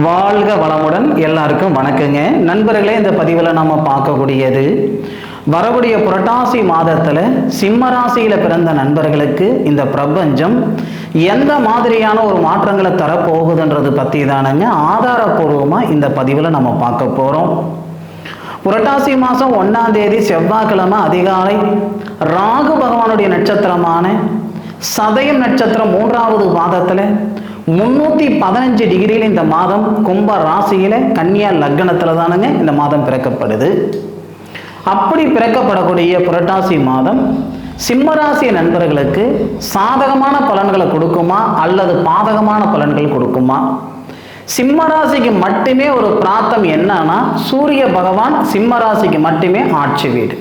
வாழ்க வளமுடன். எல்லாருக்கும் வணக்கங்க நண்பர்களே. இந்த பதிவில் நம்ம பார்க்கக்கூடியது வரக்கூடிய புரட்டாசி மாதத்தில் சிம்ம ராசியில் பிறந்த நண்பர்களுக்கு இந்த பிரபஞ்சம் எந்த மாதிரியான ஒரு மாற்றங்களை தரப்போகுதுன்றது பற்றி தானுங்க ஆதாரபூர்வமாக இந்த பதிவில் நம்ம பார்க்க போகிறோம். புரட்டாசி மாதம் 1ஆம் தேதி செவ்வாய்க்கிழமை அதிகாலை ராகு பகவானுடைய நட்சத்திரமான சதயம் நட்சத்திரம் 3வது பாதத்தில் 315 டிகிரியில் இந்த மாதம் கும்ப ராசியில கன்னியா லக்னத்தில் தானுங்க இந்த மாதம் பிறக்கப்படுது. அப்படி பிறக்கப்படக்கூடிய புரட்டாசி மாதம் சிம்மராசி நண்பர்களுக்கு சாதகமான பலன்களை கொடுக்குமா அல்லது பாதகமான பலன்கள் கொடுக்குமா? சிம்மராசிக்கு மட்டுமே ஒரு பிரார்த்தம் என்னன்னா, சூரிய பகவான் சிம்மராசிக்கு மட்டுமே ஆட்சி வீடு.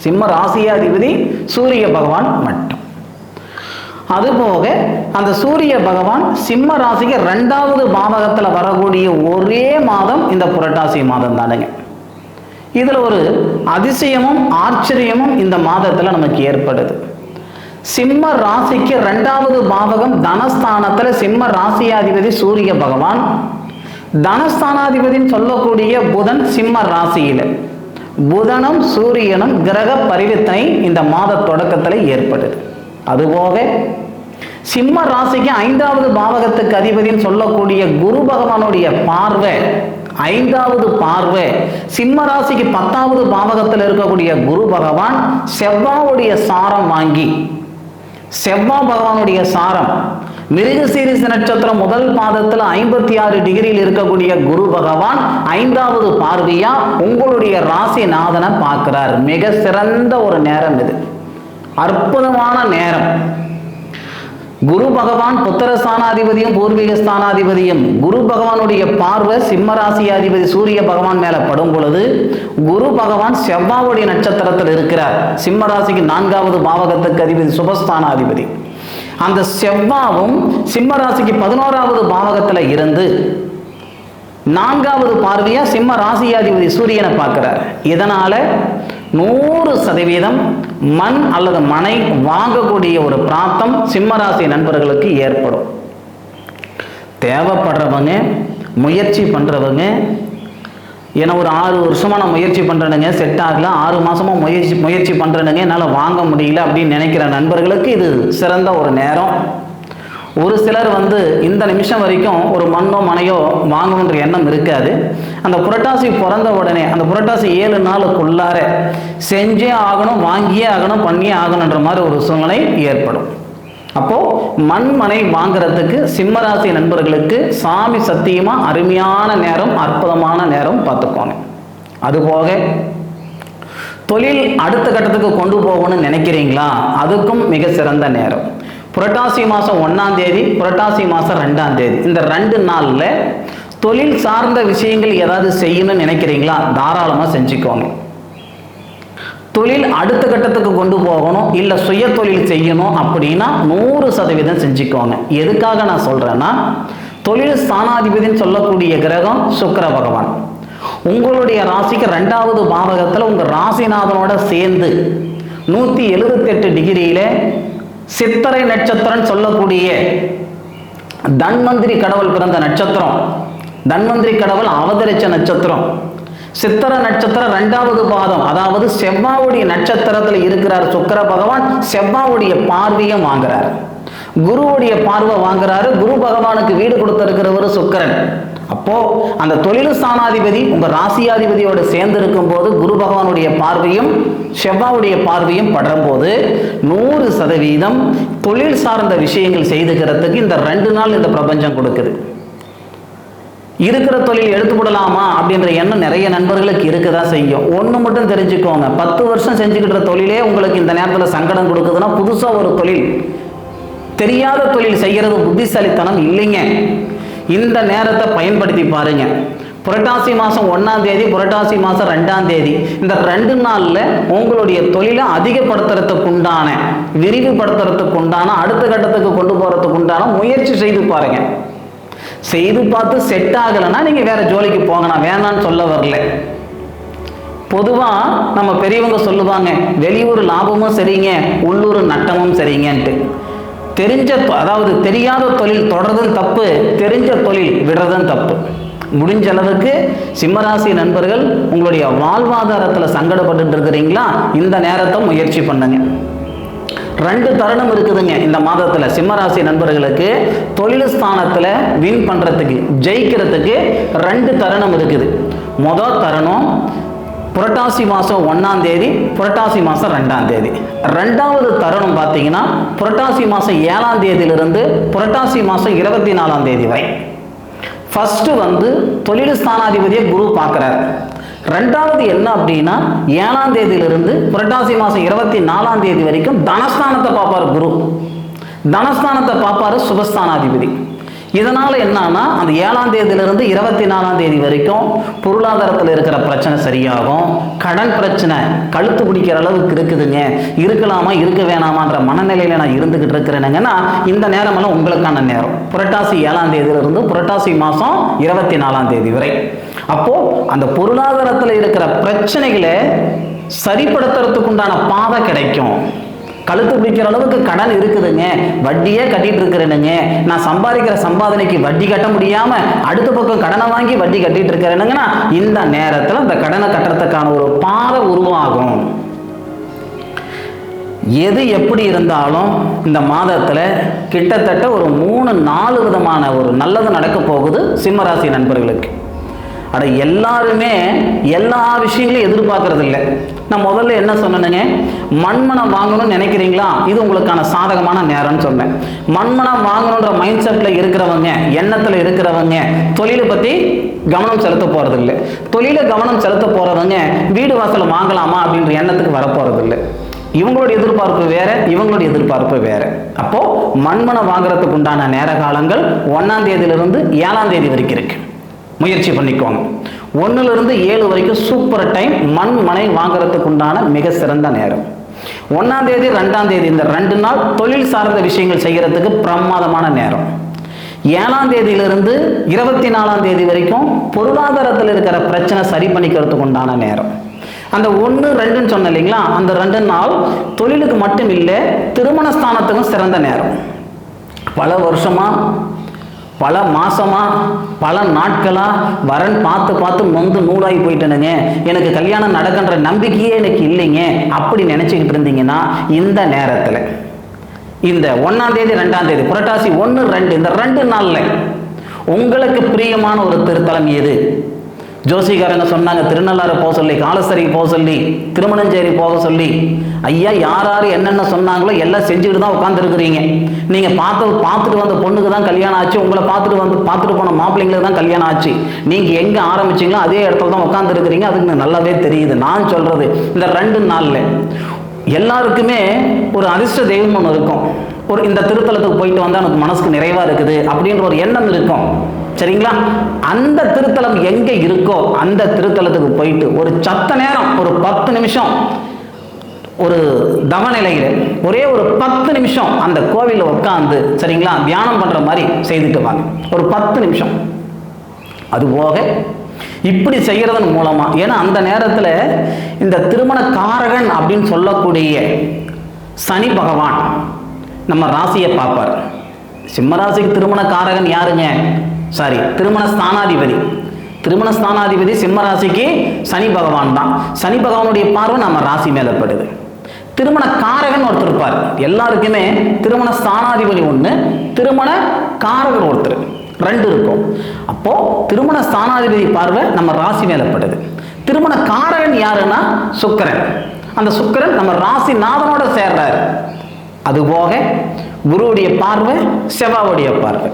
சிம்ம ராசியாதிபதி சூரிய பகவான் மட்டும். அதுபோக அந்த சூரிய பகவான் சிம்ம ராசிக்கு 2வது பாவகத்தில் வரக்கூடிய ஒரே மாதம் இந்த புரட்டாசி மாதம் தானுங்க. இதுல ஒரு அதிசயமும் ஆச்சரியமும் இந்த மாதத்துல நமக்கு ஏற்படுது. சிம்ம ராசிக்கு 2வது பாவகம் தனஸ்தானத்துல சிம்ம ராசியாதிபதி சூரிய பகவான், தனஸ்தானாதிபதினு சொல்லக்கூடிய புதன் சிம்ம ராசியில, புதனும் சூரியனும் கிரக பரிவர்த்தனை இந்த மாத தொடக்கத்தில் ஏற்படுது. அதுபோக சிம்ம ராசிக்கு 5வது பாவகத்துக்கு அதிபதினு சொல்லக்கூடிய குரு பகவானுடைய பார்வை, 5வது பார்வை சிம்ம ராசிக்கு 10வது பாவகத்தில் இருக்கக்கூடிய குரு பகவான் செவ்வாவுடைய சாரம் வாங்கி, செவ்வாய் பகவானுடைய சாரம் மிருகசீரிஷ நட்சத்திரம் 1 பாதத்தில் 56 டிகிரியில் இருக்கக்கூடிய குரு பகவான் 5வது பார்வையா உங்களுடைய ராசிநாதனை பார்க்கிறார். மிக சிறந்த ஒரு நேரம் இது, அற்புதமான நேரம். குரு பகவான் புத்திர ஸ்தானாதிபதியும் பூர்வீக ஸ்தானாதிபதியும் குரு பகவானுடைய பார்வை சிம்ம ராசியாதிபதி சூரிய பகவான் மேல படும் பொழுது குரு பகவான் செவ்வாவுடைய நட்சத்திரத்தில் இருக்கிறார். சிம்ம ராசிக்கு 4வது பாவகத்துக்கு அதிபதி சுபஸ்தானாதிபதி. அந்த செவ்வாவும் சிம்ம ராசிக்கு 11வது பாவகத்துல இருந்து 4வது பார்வையா சிம்ம ராசியாதிபதி சூரியனை பார்க்கிறார். இதனால 100% மண் அல்லது மனை வாங்கக்கூடிய ஒரு பிராப்தம் சிம்மராசி நண்பர்களுக்கு ஏற்படும். தேவைப்படுறவங்க, முயற்சி பண்றவங்க, ஏன்னா ஒரு 6 வருஷமா நான் முயற்சி பண்றேனுங்க, செட் ஆகல, 6 மாசமா முயற்சி பண்றேனுங்க, என்னால் வாங்க முடியல அப்படின்னு நினைக்கிற நண்பர்களுக்கு இது சிறந்த ஒரு நேரம். ஒரு சிலர் இந்த நிமிஷம் வரைக்கும் ஒரு மண்ணோ மனையோ வாங்கணுன்ற எண்ணம் இருக்காது. அந்த புரட்டாசி பிறந்த உடனே அந்த புரட்டாசி 7 நாளுக்குள்ளார செஞ்சே ஆகணும், வாங்கியே ஆகணும், பண்ணியே ஆகணுன்ற மாதிரி ஒரு சூழ்நிலை ஏற்படும். அப்போ மண் மனை வாங்குறதுக்கு சிம்மராசி நண்பர்களுக்கு சாமி சத்தியமா அருமையான நேரம், அற்புதமான நேரம் பார்த்துக்கோங்க. அதுபோக தொழில் அடுத்த கட்டத்துக்கு கொண்டு போகணும்னு நினைக்கிறீங்களா, அதுக்கும் மிக சிறந்த நேரம். புரட்டாசி மாதம் 1ஆம் தேதி, புரட்டாசி மாதம் 2ஆம் தேதி, இந்த 2 நாளில் தொழில் சார்ந்த விஷயங்கள் ஏதாவது செய்யணும்னு நினைக்கிறீங்களா, தாராளமாக செஞ்சுக்கோங்க. தொழில் அடுத்த கட்டத்துக்கு கொண்டு போகணும், இல்லை சுய தொழில் செய்யணும் அப்படின்னா 100% செஞ்சுக்கோங்க. எதுக்காக நான் சொல்கிறேன்னா, தொழில் ஸ்தானாதிபதினு சொல்லக்கூடிய கிரகம் சுக்கிர பகவான் உங்களுடைய ராசிக்கு 2வது பாவகத்தில் உங்கள் ராசிநாதனோட சேர்ந்து 178 டிகிரியில சித்திரை நட்சத்திரம் சொல்லக்கூடிய தன்வந்திரி கடவுள் பிறந்த நட்சத்திரம், தன்வந்திரி கடவுள் அவதரிச்ச நட்சத்திரம், சித்திர நட்சத்திரம் 2வது பாதம், அதாவது செவ்வாவுடைய நட்சத்திரத்தில் இருக்கிறார் சுக்கிர பகவான். செவ்வாவுடைய பார்வையும் வாங்குறாரு, குருவுடைய பார்வை வாங்குறாரு. குரு பகவானுக்கு வீடு கொடுத்திருக்கிறவர் சுக்கிரன். அப்போ அந்த தொழில் ஸ்தானாதிபதி உங்க ராசியாதிபதியோடு சேர்ந்து இருக்கும் போது குரு பகவானுடைய பார்வையும் செவ்வாவுடைய பார்வையும் படும் போது 100% தொழில் சார்ந்த விஷயங்கள் செய்துக்கிறதுக்கு இந்த 2 நாள் இந்த பிரபஞ்சம் கொடுக்குது. இருக்கிற தொழில் எடுத்துவிடலாமா அப்படின்ற எண்ணம் நிறைய நண்பர்களுக்கு இருக்கதான் செய்யும். ஒன்று மட்டும் தெரிஞ்சுக்கோங்க, 10 வருஷம் செஞ்சுக்கிட்ட தொழிலே உங்களுக்கு இந்த நேரத்தில் சங்கடம் கொடுக்குதுன்னா புதுசா ஒரு தொழில், தெரியாத தொழில் செய்யறது புத்திசாலித்தனம் இல்லைங்க. இந்த நேரத்தை பயன்படுத்தி பாருங்க. புரட்டாசி மாதம் 1ஆம் தேதி, புரட்டாசி மாதம் 2ஆம் தேதி, இந்த 2 நாளில் உங்களுடைய தொழிலை அதிகப்படுத்துறதுக்கு உண்டான, விரிவுபடுத்துறதுக்கு உண்டான, அடுத்த கட்டத்துக்கு கொண்டு போறதுக்கு உண்டான முயற்சி செய்து பாருங்க. செய்து பார்த்து செட் ஆகலைன்னா நீங்க வேற ஜோலிக்கு போங்க, நான் வேணான்னு சொல்ல வரல. பொதுவா நம்ம பெரியவங்க சொல்லுவாங்க, வெளியூர் லாபமும் சரிங்க, உள்ளூர் நட்டமும் சரிங்கன்ட்டு. அதாவது தெரியாத தொழில் தொடர்றதும் தப்பு, தெரிஞ்ச தொழில் விடுறதும் தப்பு. முடிஞ்ச அளவுக்கு சிம்மராசி நண்பர்கள் உங்களுடைய வாழ்வாதாரத்தில் சங்கடப்பட்டு இருக்கிறீங்களா, இந்த நேரத்தை முயற்சி பண்ணுங்க. 2 தருணம் இருக்குதுங்க இந்த மாதத்தில் சிம்மராசி நண்பர்களுக்கு. தொழில் ஸ்தானத்தில் வின் பண்ணுறதுக்கு, ஜெயிக்கிறதுக்கு 2 தருணம் இருக்குது. முதல் தருணம் புரட்டாசி மாதம் 1ஆம் தேதி, புரட்டாசி மாதம் 2ஆம் தேதி. 2வது தருணம் பார்த்தீங்கன்னா புரட்டாசி மாதம் 7ஆம் தேதியிலிருந்து புரட்டாசி மாதம் 24ஆம் தேதி வரை. ஃபர்ஸ்ட் தொழில் ஸ்தானாதிபதியை குரு பார்க்குறாரு. 2வது என்ன அப்படின்னா 7ஆம் தேதியிலிருந்து புரட்டாசி மாதம் 24ஆம் தேதி வரைக்கும் தனஸ்தானத்தை பார்ப்பார் குரு. தனஸ்தானத்தை பார்ப்பாரு சுபஸ்தானாதிபதி. இதனால என்னன்னா அந்த 7ஆம் தேதியிலிருந்து 24ஆம் தேதி வரைக்கும் பொருளாதாரத்தில் இருக்கிற பிரச்சனை சரியாகும். கடன் பிரச்சனை கழுத்து பிடிக்கிற அளவுக்கு இருக்குதுங்க, இருக்கலாமா இருக்க வேணாமான்ற மனநிலையில நான் இருந்துகிட்டு இருக்கிறேனுங்கன்னா இந்த நேரமெல்லாம் உங்களுக்கான நேரம். புரட்டாசி 7ஆம் தேதியிலிருந்து புரட்டாசி மாதம் 24ஆம் தேதி வரை. அப்போ அந்த பொருளாதாரத்தில் இருக்கிற பிரச்சனைகளை சரிப்படுத்துறதுக்கு உண்டான பாதை கிடைக்கும். கழுத்து பிடிக்கிற அளவுக்கு கடன் இருக்குதுங்க, வட்டியே கட்டிட்டு இருக்கிறேனுங்க, நான் சம்பாதிக்கிற சம்பாதனைக்கு வட்டி கட்ட முடியாம அடுத்த பக்கம் கடனை வாங்கி வட்டி கட்டிட்டு இருக்கிறேனுங்கன்னா இந்த நேரத்தில் அந்த கடனை கட்டுறதுக்கான ஒரு பாதை உருவாகும். எது எப்படி இருந்தாலும் இந்த மாதத்தில் கிட்டத்தட்ட ஒரு 3-4 விதமான ஒரு நல்லது நடக்க போகுது சிம்மராசி நண்பர்களுக்கு. அட எல்லாருமே எல்லா விஷயங்களையும் எதிர்பார்க்கறது இல்லை. நான் முதல்ல என்ன சொன்னேனுங்க, மண்மனம் வாங்கணும்னு நினைக்கிறீங்களா, இது உங்களுக்கான சாதகமான நேரம்னு சொன்னேன். மண்மனம் வாங்கணுன்ற மைண்ட் செட்டில் இருக்கிறவங்க, எண்ணத்தில் இருக்கிறவங்க தொழிலை பற்றி கவனம் செலுத்த போகிறது இல்லை. தொழிலை கவனம் செலுத்த போகிறவங்க வீடு வாசலை வாங்கலாமா அப்படின்ற எண்ணத்துக்கு வரப்போகிறது இல்லை. இவங்களுடைய எதிர்பார்ப்பு வேற, இவங்களுடைய எதிர்பார்ப்பு வேற. அப்போ மண்மனம் வாங்குறதுக்கு உண்டான நேர காலங்கள் 1ஆம் தேதியிலிருந்து 7ஆம் தேதி வரைக்கும் இருக்கு. முயற்சி பண்ணிக்கோங்க. 1லிருந்து 7 வரைக்கும் சூப்பர் டைம், மண் மனை வாங்குறதுக்கு உண்டான மிக சிறந்த நேரம். 1ஆம் தேதி 2ஆம் தேதி இந்த 2 நாள் தொழில் சார்ந்த விஷயங்கள் செய்யறதுக்கு பிரமாதமான நேரம். 7ஆம் தேதியிலிருந்து 24ஆம் தேதி வரைக்கும் பொருளாதாரத்தில் இருக்கிற பிரச்சனை சரி பண்ணிக்கிறதுக்கு உண்டான நேரம். அந்த 1-2 சொன்ன இல்லைங்களா, அந்த 2 நாள் தொழிலுக்கு மட்டும் இல்லை, திருமண ஸ்தானத்துக்கும் சிறந்த நேரம். பல வருஷமா, பல மாசமா, பல நாட்களா வரன் பார்த்து நொந்து நூலாகி போயிட்டேனுங்க, எனக்கு கல்யாணம் நடக்கின்ற நம்பிக்கையே எனக்கு இல்லைங்க அப்படி நினைச்சுக்கிட்டு இருந்தீங்கன்னா இந்த நேரத்தில் இந்த 1ஆம் தேதி 2ஆம் தேதி புரட்டாசி 1-2 இந்த 2 நாள்ல உங்களுக்கு பிரியமான ஒரு திருத்தலம் எது? ஜோசிகாரங்க சொன்னாங்க திருநள்ளாறு போக சொல்லி, காலசரி போக சொல்லி, திருமணஞ்சேரி போக சொல்லி. ஐயா யார் என்னென்ன சொன்னாங்களோ எல்லாம் செஞ்சுக்கிட்டு தான் உட்காந்துருக்குறீங்க. நீங்கள் பார்த்துட்டு வந்த பொண்ணுக்கு தான் கல்யாணம் ஆச்சு, உங்களை பார்த்துட்டு போன மாப்பிள்ளைங்களுக்கு தான் கல்யாணம் ஆச்சு. நீங்கள் எங்கே ஆரம்பிச்சிங்களோ அதே இடத்துல தான் உட்காந்துருக்குறீங்க. அதுக்கு நல்லாவே தெரியுது. நான் சொல்கிறது இந்த 2 நாளில் எல்லாருக்குமே ஒரு அதிர்ஷ்ட தெய்வம் ஒன்று இருக்கும். ஒரு இந்த திருத்தலத்துக்கு போயிட்டு வந்தால் எனக்கு மனசுக்கு நிறைவாக இருக்குது அப்படின்ற ஒரு எண்ணம் இருக்கும். சரிங்களா? அந்த திருத்தலம் எங்க இருக்கோ அந்த திருத்தலத்துக்கு போயிட்டு ஒரு சத்த நேரம், ஒரு 10 நிமிஷம் ஒரு தவநிலையில ஒரே ஒரு 10 நிமிஷம் அந்த கோவிலில் உட்காந்து சரிங்களா தியானம் பண்ற மாதிரி செய்துட்டு வாங்க. ஒரு 10 நிமிஷம். அதுபோக இப்படி செய்யறதன் மூலமா, ஏன்னா அந்த நேரத்தில் இந்த திருமண காரகன் அப்படின்னு சொல்லக்கூடிய சனி பகவான் நம்ம ராசியை பார்ப்பார். சிம்மராசிக்கு திருமண காரகன் யாருங்க? சாரி, திருமண ஸ்தானாதிபதி. திருமண ஸ்தானாதிபதி சிம்ம ராசிக்கு சனி பகவான் தான். சனி பகவானுடைய பார்வை நம்ம ராசி மேல படுது. திருமண காரகன் ஒருத்தர் இருப்பார். எல்லாருக்குமே திருமண ஸ்தானாதிபதி ஒன்று, திருமண காரகன் ஒருத்தர், 2 இருக்கும். அப்போ திருமண ஸ்தானாதிபதி பார்வை நம்ம ராசி மேல படுது. திருமண காரகன் யாருன்னா சுக்கிரன். அந்த சுக்கிரன் நம்ம ராசி நாதனோட சேர்றாரு. அதுபோக குருவுடைய பார்வை, செவ்வாவுடைய பார்வை.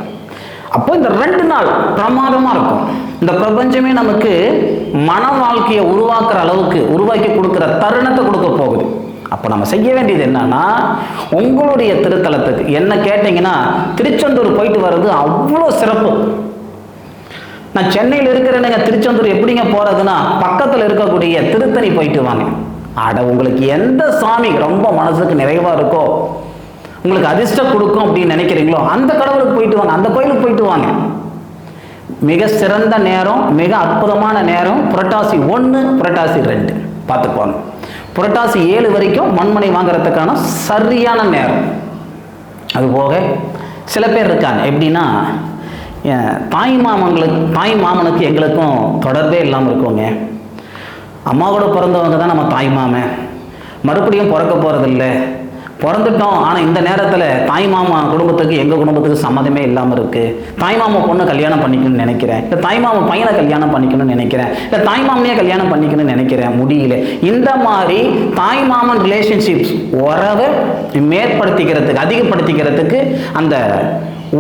அப்போ இந்த 2 நாள் பிரமாதமா இருக்கும். இந்த பிரபஞ்சமே நமக்கு மன வாழ்க்கையை உருவாக்குற அளவுக்கு உருவாக்கி கொடுக்குற தருணத்தை கொடுக்க போகுது. அப்போ நம்ம செய்ய வேண்டியது என்னன்னா, உங்களுடைய திருத்தலத்துக்கு என்ன கேட்டீங்கன்னா திருச்செந்தூர் போயிட்டு வர்றது அவ்வளோ சிறப்பு. நான் சென்னையில் இருக்கிறேனுங்க, திருச்செந்தூர் எப்படிங்க போறதுன்னா பக்கத்தில் இருக்கக்கூடிய திருத்தணி போயிட்டு வாங்க. அட உங்களுக்கு எந்த சாமி ரொம்ப மனசுக்கு நிறைவா இருக்கோ, உங்களுக்கு அதிர்ஷ்டம் கொடுக்கும் அப்படின்னு நினைக்கிறீங்களோ அந்த கடவுளுக்கு போயிட்டு வாங்க, அந்த கோயிலுக்கு போயிட்டு வாங்க. மிக சிறந்த நேரம், மிக அற்புதமான நேரம் புரட்டாசி 1, புரட்டாசி 2 பார்த்துக்கோங்க. புரட்டாசி 7 வரைக்கும் மண்மனை வாங்குறதுக்கான சரியான நேரம். அதுபோக சில பேர் இருக்காங்க, எப்படின்னா தாய் மாமனுக்கு எங்களுக்கும் தொடர்பே இல்லாமல் இருக்குங்க. அம்மாவோட பிறந்தவங்க தான் நம்ம தாய் மாமன், மறுபடியும் பிறக்க போகிறதில்ல, பிறந்துட்டோம். ஆனால் இந்த நேரத்தில் தாய் மாமா குடும்பத்துக்கு எங்கள் குடும்பத்துக்கு சம்மதமே இல்லாமல் இருக்குது. தாய் மாமா பொண்ணை கல்யாணம் பண்ணிக்கணும்னு நினைக்கிறேன், இல்லை தாய் மாமா பையனை கல்யாணம் பண்ணிக்கணும்னு நினைக்கிறேன், இல்லை தாய் மாமனையே கல்யாணம் பண்ணிக்கணும்னு நினைக்கிறேன், முடியல. இந்த மாதிரி தாய் மாமன் ரிலேஷன்ஷிப்ஸ் உறவை மேற்படுத்திக்கிறதுக்கு, அதிகப்படுத்திக்கிறதுக்கு, அந்த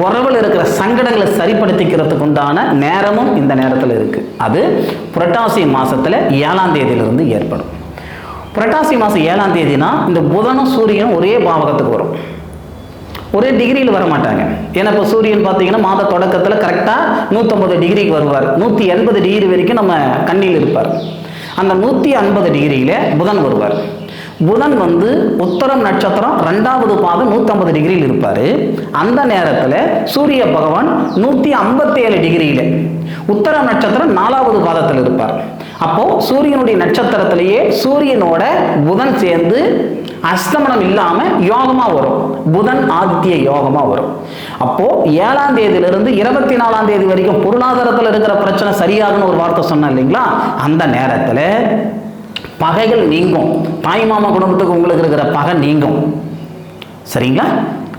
உறவில் இருக்கிற சங்கடங்களை சரிப்படுத்திக்கிறதுக்கு உண்டான நேரமும் இந்த நேரத்தில் இருக்குது. அது புரட்டாசி மாதத்தில் 7ஆம் தேதியிலிருந்து ஏற்படும். புரட்டாசி மாதம் 7ஆம் தேதினா இந்த புதனும் சூரியனும் ஒரே பாவகத்துக்கு வரும், ஒரே டிகிரியில் வர மாட்டாங்க. ஏன்னா இப்போ சூரியன் பார்த்தீங்கன்னா மாத தொடக்கத்தில் கரெக்டாக 150 டிகிரிக்கு வருவார், 180 டிகிரி வரைக்கும் நம்ம கண்ணில் இருப்பார். அந்த 150 டிகிரியில் புதன் வருவார். புதன் உத்தரம் நட்சத்திரம் 2வது பாதம் 150 டிகிரியில் இருப்பார். அந்த நேரத்தில் சூரிய பகவான் 157 டிகிரியில் உத்தரம் நட்சத்திரம் 4வது பாதத்தில் இருப்பார். அப்போ சூரியனுடைய நட்சத்திரத்திலேயே சூரியனோட புதன் சேர்ந்து அஸ்தமனம் இல்லாம யோகமா வரும், புதன் ஆதித்ய யோகமா வரும். அப்போ 7ஆம் தேதியிலிருந்து 24ஆம் தேதி வரைக்கும் பொருளாதாரத்தில் இருக்கிற பிரச்சனை சரியாகுன்னு ஒரு வார்த்தை சொன்னேன் இல்லைங்களா, அந்த நேரத்தில் பகைகள் நீங்கும். தாய் மாமா குடும்பத்துக்கு உங்களுக்கு இருக்கிற பகை நீங்கும். சரிங்களா?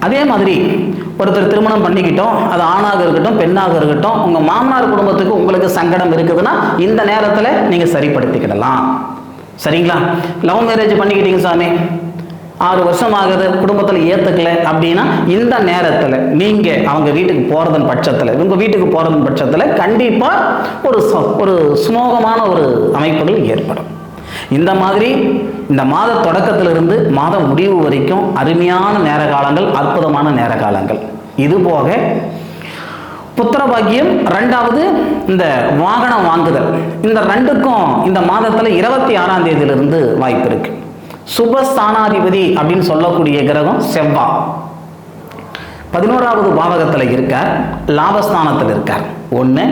அதே மாதிரி ஒருத்தர் திருமணம் பண்ணிக்கிட்டோம், அது ஆணாக இருக்கட்டும் பெண்ணாக இருக்கட்டும், உங்கள் மாமனார் குடும்பத்துக்கு உங்களுக்கு சங்கடம் இருக்குதுன்னா இந்த நேரத்தில் நீங்கள் சரிப்படுத்திக்கிடலாம். சரிங்களா? லவ் மேரேஜ் பண்ணிக்கிட்டீங்க சாமி, 6 வருஷம் ஆகுது, குடும்பத்தில் ஏற்றுக்கல அப்படின்னா இந்த நேரத்தில் நீங்கள் அவங்க வீட்டுக்கு போகிறதன் பட்சத்தில், உங்கள் வீட்டுக்கு போகிறதன் பட்சத்தில் கண்டிப்பாக ஒரு சுமூகமான ஒரு அமைப்புகள் ஏற்படும். இந்த மாதிரி இந்த மாத தொடக்கத்திலிருந்து மாத முடிவு வரைக்கும் அருமையான நேர காலங்கள், அற்புதமான நேர காலங்கள். இது போக புத்திர பாக்கியம், 2வது இந்த வாகனம் வாங்குதல், இந்த 2க்கும் இந்த மாதத்தில் 26ஆம் தேதியிலிருந்து வாய்ப்பு இருக்கு. சுபஸ்தானாதிபதி அப்படின்னு சொல்லக்கூடிய கிரகம் செவ்வாய் 11வது பாவகத்தில் இருக்கார், லாபஸ்தானத்தில் இருக்கார். ஒன்று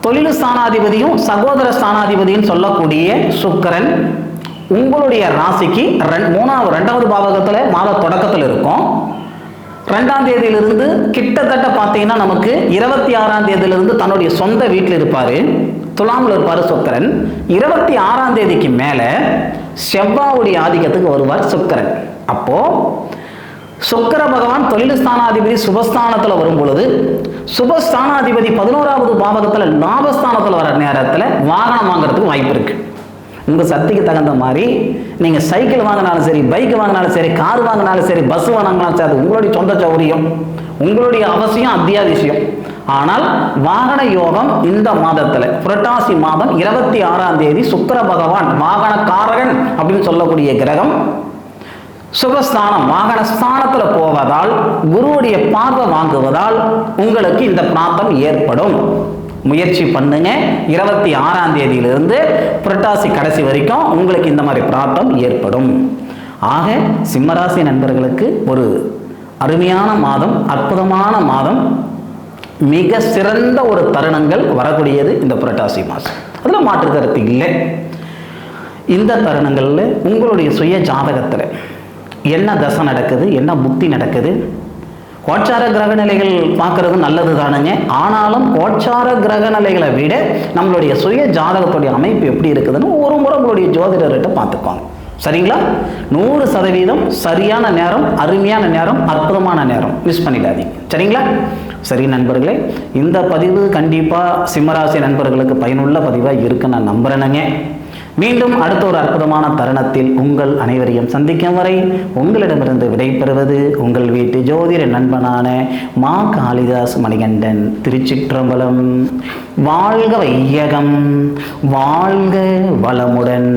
தொழில் ஸ்தானாதிபதியும் சகோதர ஸ்தானாதிபதியும் சொல்லக்கூடிய சுக்கிரன் உங்களுடைய ராசிக்கு 2வது பாவகத்தில் மாத தொடக்கத்தில் இருக்கும். 2ஆம் தேதியிலிருந்து கிட்டத்தட்ட பார்த்தீங்கன்னா நமக்கு 26ஆம் தேதியிலிருந்து தன்னுடைய சொந்த வீட்டில் இருப்பார், துலாமில் இருப்பார் சுக்கிரன். 26ஆம் தேதிக்கு மேலே செவ்வாயுடைய ஆதிக்கத்துக்கு வருவார் சுக்கிரன். அப்போ சுக்கிர பகவான் தொழில் ஸ்தானாதிபதி சுபஸ்தானத்தில் வரும் பொழுது, சுபஸ்தானாதிபதி 11வது பாவகத்தில் லாபஸ்தானத்தில் வர நேரத்தில் வாகனம் வாங்குறதுக்கு வாய்ப்பு இருக்கு. உங்கள் சக்திக்கு தகுந்த மாதிரி நீங்கள் சைக்கிள் வாங்கினாலும் சரி, பைக் வாங்கினாலும் சரி, கார் வாங்கினாலும் சரி, பஸ் வாங்கினாலும் சரி, அது உங்களுடைய சொந்த சௌகரியம், உங்களுடைய அவசியம், அத்தியாவசியம். ஆனால் வாகன யோகம் இந்த மாதத்தில் புரட்டாசி மாதம் 26ஆம் தேதி சுக்கிர பகவான் வாகனக்காரகன் அப்படின்னு சொல்லக்கூடிய கிரகம் சுபஸ்தானம் வாகன ஸ்தானத்தில் போவதால், குருவுடைய பார்வை வாங்குவதால் உங்களுக்கு இந்த பிராப்தம் ஏற்படும். முயற்சி பண்ணுங்க. 26ஆம் தேதியிலிருந்து புரட்டாசி கடைசி வரைக்கும் உங்களுக்கு இந்த மாதிரி பிராப்தம் ஏற்படும். ஆக சிம்மராசி நண்பர்களுக்கு ஒரு அருமையான மாதம், அற்புதமான மாதம், மிக சிறந்த ஒரு தருணங்கள் வரக்கூடியது இந்த புரட்டாசி மாதம். அதில் மாற்று கருத்து இல்லை. இந்த தருணங்களில் உங்களுடைய சுய ஜாதகத்தில் என்ன தசை நடக்குது, என்ன புத்தி நடக்குது, கோச்சார கிரக நிலைகள் பார்க்கறது நல்லது தானுங்க. ஆனாலும் கோச்சார கிரக நிலைகளை விட நம்மளுடைய சுய ஜாதகத்துடைய அமைப்பு எப்படி இருக்குதுன்னு ஒரு முறை உங்களுடைய ஜோதிடர்கிட்ட பார்த்துக்குவாங்க. சரிங்களா? 100% சரியான நேரம், அருமையான நேரம், அற்புதமான நேரம், மிஸ் பண்ணிடாதீங்க. சரிங்களா? சரி நண்பர்களே, இந்த பதிவு கண்டிப்பாக சிம்மராசி நண்பர்களுக்கு பயனுள்ள பதிவாக இருக்குன்னு நான் நம்புறேனுங்க. மீண்டும் அடுத்த ஒரு அற்புதமான தருணத்தில் உங்கள் அனைவரையும் சந்திக்கும் வரை உங்களிடமிருந்து விடைபெறுவது உங்கள் வீட்டு ஜோதிட நண்பனான மா காளிதாஸ் மணிகண்டன். திருச்சிற்றம்பலம். வாழ்க வையகம், வாழ்க வளமுடன்.